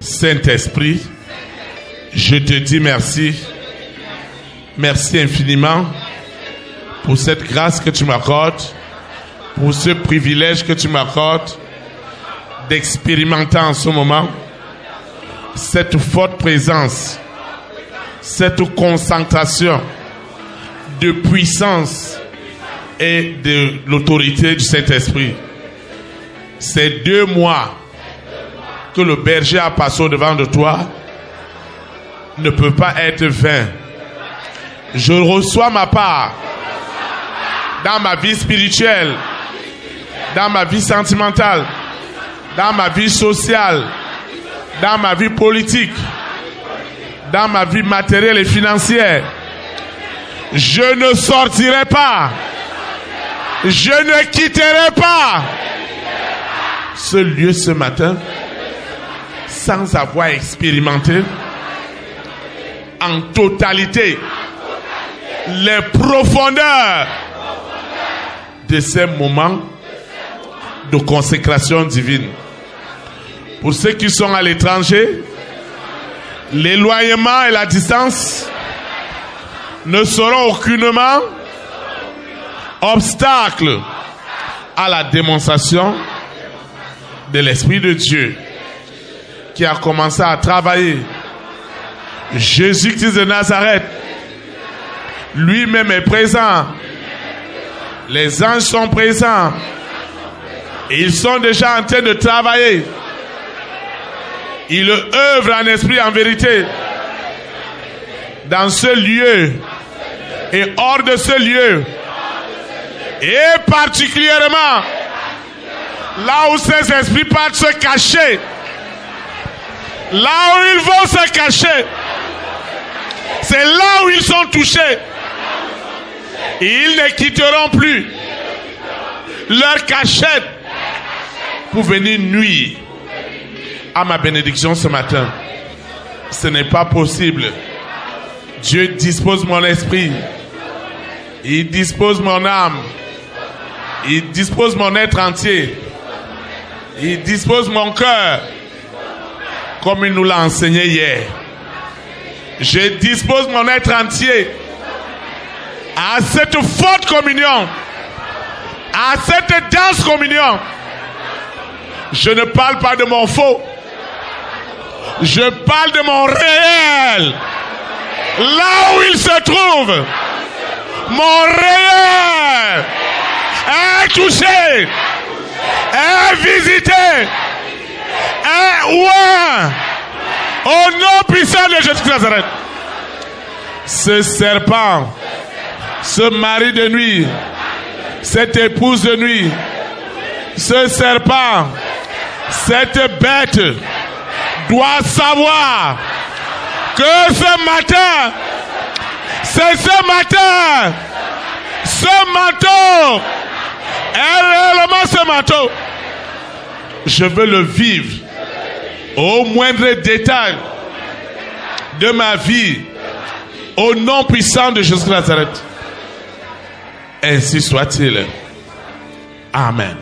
Saint-Esprit, je te dis merci. Merci infiniment pour cette grâce que tu m'accordes, pour ce privilège que tu m'accordes d'expérimenter en ce moment cette forte présence, cette concentration de puissance et de l'autorité du Saint-Esprit. Ces 2 mois que le berger a passé au-devant de toi ne peut pas être vain. Je reçois ma part dans ma vie spirituelle, dans ma vie sentimentale, dans ma vie sociale, dans ma vie politique, dans ma vie matérielle et financière. Je ne sortirai pas, je ne quitterai pas ce lieu ce matin sans avoir expérimenté en totalité les profondeurs de ces moments de consécration divine. Pour ceux qui sont à l'étranger, l'éloignement et la distance ne seront aucunement obstacle à la démonstration de l'Esprit de Dieu qui a commencé à travailler. Jésus-Christ de Nazareth lui-même est présent. Les anges sont présents. Et ils sont déjà en train de travailler. Ils œuvrent en esprit, en vérité. Dans ce lieu et hors de ce lieu. Et particulièrement là où ces esprits partent se cacher. Là où ils vont se cacher. C'est là où ils sont touchés. Et ils ne quitteront plus leur cachette pour venir nuire à ma bénédiction ce matin. Ce n'est pas possible. Dieu dispose mon esprit. Il dispose mon âme. Il dispose mon être entier. Il dispose mon cœur. Comme il nous l'a enseigné hier. Je dispose mon être entier à cette forte communion, à cette dense communion. Je ne parle pas de mon faux, je parle de mon réel. Là où il se trouve, mon réel est touché, est visité, est oint au nom puissant de Jésus de Nazareth. Ce serpent, ce mari de nuit, cette épouse de nuit, ce serpent, cette bête doit savoir que ce matin, c'est ce matin, ce manteau est réellement ce manteau. Je veux le vivre au moindre détail de ma vie, au nom puissant de Jésus de Nazareth. Ainsi soit-il. Amen.